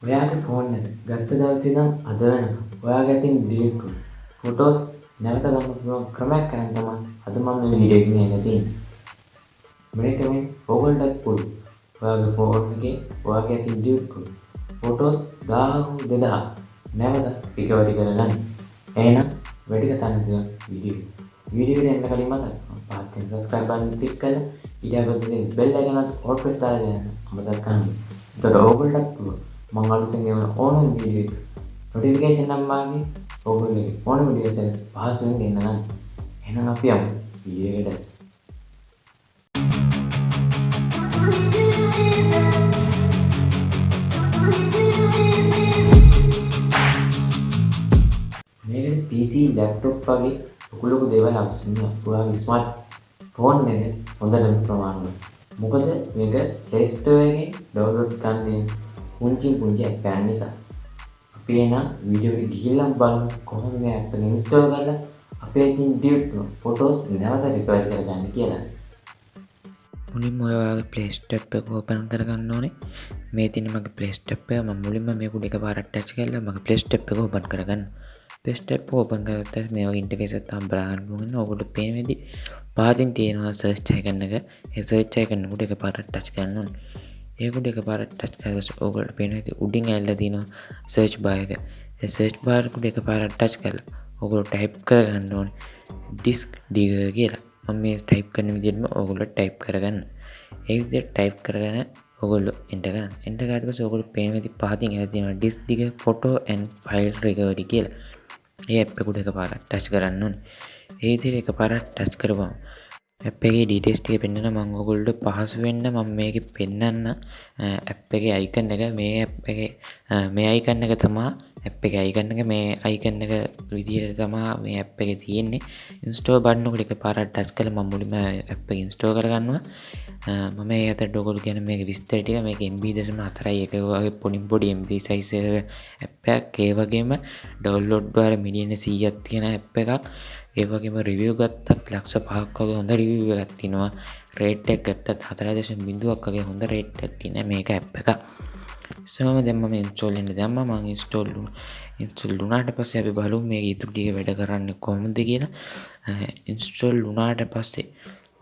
ඔයාගේ ෆෝන් එක ගත්ත දවසේ ඉඳන් අද වෙනකම් ඔයාගේ අතින් ඩිලීට් වුණු ෆොටෝස් නැවත ගන්න පුළුවන් ක්‍රමයක් කරන් තමයි අද මම මේ වීඩියෝ එකකින් ඇවිල්ලා තියෙන්නේ. මේක මේ ඕගොල්ලන්ටත් පුළුවන්. ඔයාගේ ෆෝන් එකේ ඔයාගේ අතින් ඩිලීට් වුණු ෆොටෝස් 1000 2000 නැවත රිකවරි කරගන්න. එහෙනම් වැඩි කතා නැතුව වීඩියෝ එකට එන්න කලින් මතක් පහත් සබස්ක්‍රයිබ් බටන් ක්ලික් කරලා ඊට පස්සේ බෙල් එකනත් ඕල් ප්‍රෙස් කරලා දෙන්න අමතක කරන්න. එතකොට ඕගොල්ලන්ටත් පුළුවන් මම අලුතෙන් එවන ඕනම වීඩියෝ එක නොටිෆිකේෂන් නම් මාගේ ඔයගොල්ලෝගේ ඕනම වීඩියෝස් එක පහසුවෙන් දෙන්න නම් එහෙනම් අපි යමු වීඩියෝ එකට. මේකට PC ලැප්ටොප් වගේ ලොකු දේවල් අවශ්‍ය නැහැ. ඔයාගේ ස්මාර්ට් ෆෝන් එක හොඳටම ප්‍රමාණවත්. මොකද මේක Play Store එකෙන් ඩවුන්ලෝඩ් කරන්න පුංචි ඇප් එකක් නිසා. අපි එන වීඩියෝ එක ගිහිල්ලා බලමු කොහොමද මේ ඇප් එක ඉන්ස්ටෝල් කරලා අපේ ඉතින් ඩිලීට් වුණු ෆොටෝස් නැවත රිකවර් කරගන්න කියලා. මුලින්ම ඔයාගේ Play Store එක ඕපන් කරගන්න ඕනේ. මේ තියෙන මගේ Play Store එක මම මුලින්ම මේක උඩ එකපාරක් ටච් කරලා මගේ Play Store එක ඕපන් කරගන්න. Play Store එක ඕපන් කරගත්තා මේ වගේ ඉන්ටර්ෆේස් එකක් තමයි බලන්න ඕනේ. ඔයගොල්ලෝ පේන විදිහ පහතින් තියෙනවා සර්ච් අයිකන් එක. ඒ සර්ච් අයිකන් උඩ එකපාරක් ටච් කරන්න ඕනේ. ඒක උඩ එකපාරක් ටච් කරලා ඔයගොල්ලෝ පේන විදිහ උඩින් ඇවිල්ලා තියෙනවා සර්ච් බාර් එක. ඒ සර්ච් බාර් උඩ එකපාරක් ටච් කරලා ඔයගොල්ලෝ ටයිප් කරගන්න ඕනේ ඩිස්ක් ඩිගර් කියලා. මම මේ ටයිප් කරන විදිහටම ඔයගොල්ලෝ ටයිප් කරගන්න. ඒ විදිහට ටයිප් කරගෙන ඔයගොල්ලෝ එන්ටර් කරන්න. එන්ටර් කරාට පස්සේ ඔයගොල්ලෝ පේන විදිහ පහතින් ඇවිත් තියෙනවා disk digger photo and file recovery කියලා. ඒ ඇප් එක උඩ එකපාරක් ටච් කරන්න ඕනේ. ඒ විදිහට එකපාරක් ටච් කරපුවම ඇප් එකේ ඩීටේල්ස් ටික පෙන්නන මම ඔයගොල්ලෝ පහසු වෙන්න මම මේකේ පෙන්නන්න ඇප් එකේ අයිකන් එක මේ ඇප් එකේ මේ අයිකන් එක තමයි ඇප් එකේ අයිකන් එක මේ අයිකන් එක විදිහට තමයි මේ ඇප් එකේ තියෙන්නේ. ඉන්ස්ටෝල් බටන් එකට එකපාරක් ටච් කරලා මම මුලින්ම ඇප් එක ඉන්ස්ටෝල් කරගන්නවා. මම මේ අතට ඔයගොල්ලෝ කියන මේක විස්තර ටික මේක MB.4 එක වගේ පොඩි MB size ඇප් එකක්. ඒ වගේම ඩවුන්ලෝඩ් වල මිලියන 100ක් තියෙන ඇප් එකක්. ඒ වගේම රිවිව් ගත්තත් ලක්ෂ 5ක් වගේ හොඳ රිවිව් එකක් තියෙනවා. රේට් එක ගත්තත් 4.0ක් වගේ හොඳ රේට් එකක් තියෙන මේක ඇප් එකක්. ඉස්සෙල්ලාම දැන් මම ඉන්ස්ටෝල් වෙන්න දැම්මා. මම ඉන්ස්ටෝල් වුණාට පස්සේ අපි බලමු මේක ඉතුරු ටික වැඩ කරන්නේ කොහොමද කියලා. ඉන්ස්ටෝල් වුණාට පස්සේ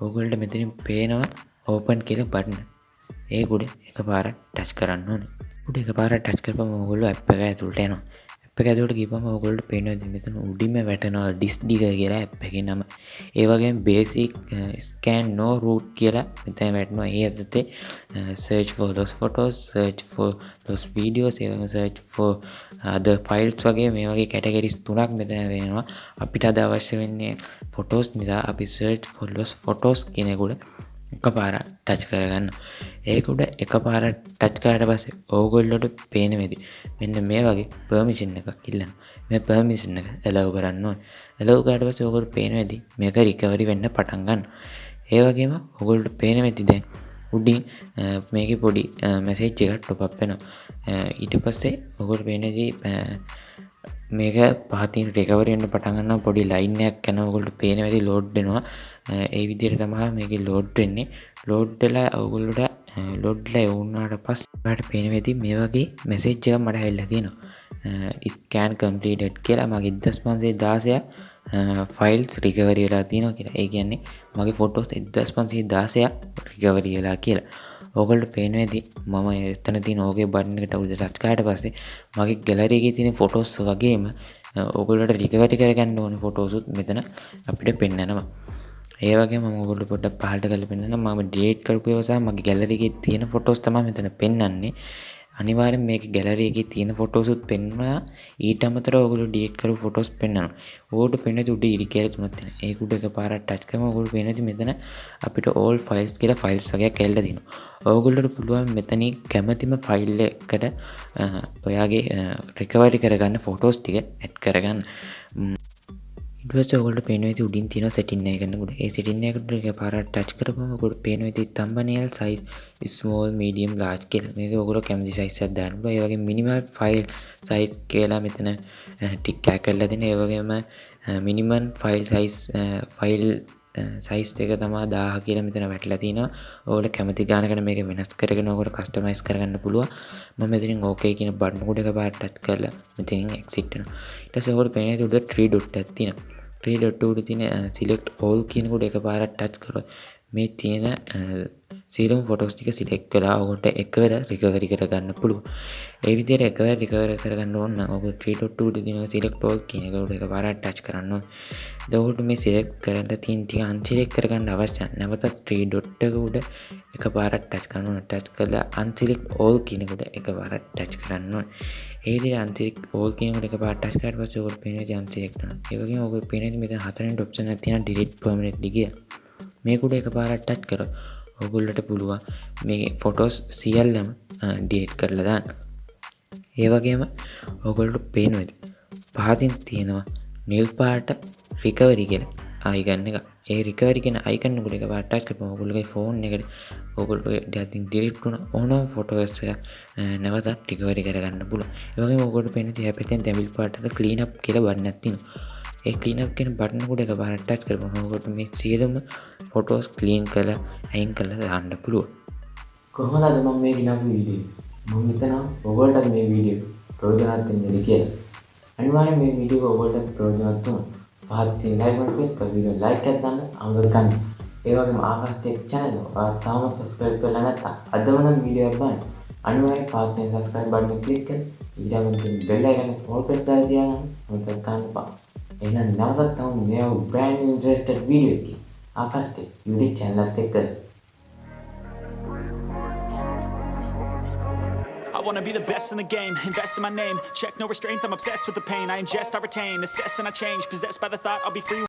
ඔයගොල්ලෝ මෙතනින් පේනවා ඕපන් කියලා බටන්. ඒක උඩ එකපාරක් ටච් කරන්න ඕනේ. උඩ එකපාරක් ටච් කරපුවම ඔයගොල්ලෝ ඇප් එක ඇතුළට එනවා. ඇප් එක ඇතුළට ගිහපුවම ඔයගොල්ලෝ පේනවා මෙතන උඩින්ම වැටෙනවා ඩිස්ක් ඩිගර් කියලා ඇප් එකේ නම. ඒ වගේම බේසික් ස්කෑන් නෝ රූට් කියලා මෙතන වැටෙනවා. ඒ ඇතුළේ search for those photos, search for those videos, ඒ වගේම search for other files වගේ මේ වගේ කැටගරිස් තුනක් මෙතන වෙනවා. අපිට අද අවශ්‍ය වෙන්නේ photos නිසා අපි search for those photos කියන එක උඩ එකපාරක් ටච් කරගන්න. ඒක උඩ එකපාරක් ටච් කරාට පස්සේ ඕගොල්ලෝට පේන විදිහ මෙන්න මේ වගේ පර්මිෂන් එකක් ඉල්ලනවා. මේ පර්මිෂන් එක allow කරන්න ඕනේ. allow කරාට පස්සේ ඕගොල්ලෝ පේන විදිහ මේක රිකවරි වෙන්න පටන් ගන්නවා. ඒ වගේම ඕගොල්ලෝට පේන විදිහ දැන් උඩින් මේකේ පොඩි මැසේජ් එකක් টොප් අප් වෙනවා. ඊට පස්සේ ඔයගොල්ලෝ පේන විදිහ මේක පහතින් රිකවරි වෙන්න පටන් ගන්නවා. පොඩි ලයින් එකක් යනවා. ඔයගොල්ලෝ පේන විදිහ ලෝඩ් වෙනවා. ඒ විදිහට තමයි මේකේ ලෝඩ් වෙන්නේ. ලෝඩ් වෙලා ඔයගොල්ලෝට ලෝඩ්ලා වුණාට පස්සේ ඔයාලට පේන විදිහ මේ වගේ මැසේජ් එකක් මට ඇවිල්ලා තියෙනවා. scan completed කියලා මගේ 1516ක් ෆයිල්ස් රිකවරි වෙලා තියෙනවා කියලා. ඒ කියන්නේ මගේ ෆොටෝස් 1516ක් රිකවරි වෙලා කියලා. ඔයගොල්ලෝ පේන විදිහ මම එතන තියෙන ඕකේ බටන් එකට උඩ ටච් කරාට පස්සේ මගේ ගැලරි එකේ තියෙන ෆොටෝස් වගේම ඔයගොල්ලෝට රිකවරි කරගන්න ඕන ෆොටෝස් උත් මෙතන අපිට පෙන්නනවා. ඒ වගේම මම ඔයගොල්ලෝ පොඩ්ඩක් පහළට කරලා පෙන්නනවා. මම ඩිලීට් කරපු ඒවා සහ මගේ ගැලරි එකේ තියෙන ෆොටෝස් තමයි මෙතන පෙන්වන්නේ. අනිවාර්යෙන් මේක ගැලරි එකේ තියෙන ෆොටෝස් උත් පෙන්වනවා. ඊට අමතරව ඔයගොල්ලෝ ඩිලීට් කරපු ෆොටෝස් පෙන්වනවා. ඕකට පෙන්වද්දි උඩ ඉරි කියලා තුනක් තියෙනවා. ඒක උඩ එකපාරක් ටච් කරාම ඔයගොල්ලෝ පෙන්වද්දි මෙතන අපිට all files කියලා ෆයිල්ස් වගේක් ඇවිල්ලා තියෙනවා. ඔයගොල්ලෝට පුළුවන් මෙතනින් කැමතිම ෆයිල් එකකට ඔයාගේ රිකවරි කරගන්න ෆොටෝස් ටික ඇඩ් කරගන්න. ඊට පස්සේ ඔයගොල්ලෝ පේන විදිහ උඩින් තියෙන සෙටින් එක ගන්නකොට ඒ සෙටින් එකට එකපාරක් ටච් කරපුවම ඔයගොල්ලෝ පේන විදිහ thumbnail size small medium large කියලා. මේක ඔයගොල්ලෝ කැමති size එකක් දාන්න පුළුවන්. ඒ වගේම minimal file size කියලා මෙතන ටික් එකක් කරලා දෙන. ඒ වගේම minimum file size file size එක තමා 1000 කියලා මෙතන වැටලා තිනවා. ඔයාලට කැමති ගානකට මේක වෙනස් කරගෙන ඔයාලට කස්ටමයිස් කරගන්න පුළුවන්. මම මෙතනින් ඕකේ කියන බටන් උඩ එකපාරට ටච් කරලා මෙතනින් එක්සිට් වෙනවා. ඊට පස්සේ ඔයාලට පේන්නේ උඩ 3 dot එකක් තියෙනවා. 3 dot උඩ තියෙන select all කියන කොට එකපාරට ටච් කරොත් මේ තියෙන සියලුම ෆොටෝස් ටික සිලෙක්ට් කරලා ඔයාලට එකවර රිකවරි කරගන්න පුළුවන්. ඒ විදිහට එකවර රිකවරි කරගන්න ඕන නම් ඔයාලට 3 dot උඩ තියෙන select all කියන එක උඩ එකපාරට ටච් කරන්න ඕන. එතකොට මේ සිලෙක්ට් කරන්න තියෙන ටික අන්සිලෙක්ට් කරගන්න අවශ්‍ය නැහැ. නැවතත් 3 dot එක උඩ එකපාරට ටච් කරන්න ඕන. ටච් කරලා unselect all කියන කොට එකපාරට ටච් කරන්න ඕන. ඒ විදිහට unselect all කියන කොට එකපාරට ටච් කරලා පස්සේ ඔයාලට පේන්නේ unselect කරනවා. ඒ වගේම ඔයාලට පේන්නේ මෙතන හතරෙන් ඔප්ෂන් එකක් තියෙනවා delete permanently කියලා. මේක උඩ එකපාරට ටච් කරොත් ඔයගොල්ලන්ට පුළුවන් මේ ෆොටෝස් සියල්ලම ඩිලීට් කරලා දාන්න. ඒ වගේම ඔයගොල්ලන්ට පේනවා පහතින් තියෙනවා නිල් පාට රිකවරි කියලා අයිකන් එක. ඒ රිකවරි කියන අයිකන් උඩ එකපාරට ටච් කරපුවම ඔයගොල්ලෝගේ ෆෝන් එකට ඔයගොල්ලෝ දැන් ඩිලීට් කරන ඕනම ෆොටෝස් එක නැවතත් රිකවරි කරගන්න පුළුවන්. ඒ වගේම ඔයගොල්ලෝ පේන්නේ තියා පැත්තෙන් තැඹිල් පාටට ක්ලීන් අප් කියලා බටන් එකක් තියෙනවා. ඒ ක්ලීන් අප් කියන බටන් උඩ එකපාරට ටච් කරපුවම ඔයගොල්ලෝ මේ සියලුම ෆොටෝස් ක්ලීන් කරලා අයින් කරලා දාන්න පුළුවන්. කොහොමද අද මම මේ ගෙනාපු වීඩියෝ මම හිතනවා ඔයගොල්ලන්ට මේ වීඩියෝ ප්‍රයෝජනවත් වෙන්නද කියලා. අනිවාර්යෙන් මේ වීඩියෝ ඔයගොල්ලන්ට ප්‍රයෝජනවත් වුණොත් පහත් තියෙන ලයික් බටන් ප්‍රෙස් කරලා වීඩියෝ ලයික් එකක් දාන්න අමතක ගන්න. ඒ වගේම ආකාශ ටෙක් channel එක ඔයාලා තාම subscribe කරලා නැත්නම් අදම නම් වීඩියෝ එක බලන්න. අනිවාර්යෙන් පහත් තියෙන subscribe button එක click කරලා ඊළඟට bell icon එක all press කරලා තියාගන්න. මොකද ගන්න බා. එහෙනම් නැවතත් තම මේ brand new interested video එකකින් ආකාශ ටෙක් YouTube channel එකත් එක්ක I wanna be the best in the game, invest in my name. Check no restraints, I'm obsessed with the pain. I ingest, I retain, assess and I change. Possessed by the thought I'll be free.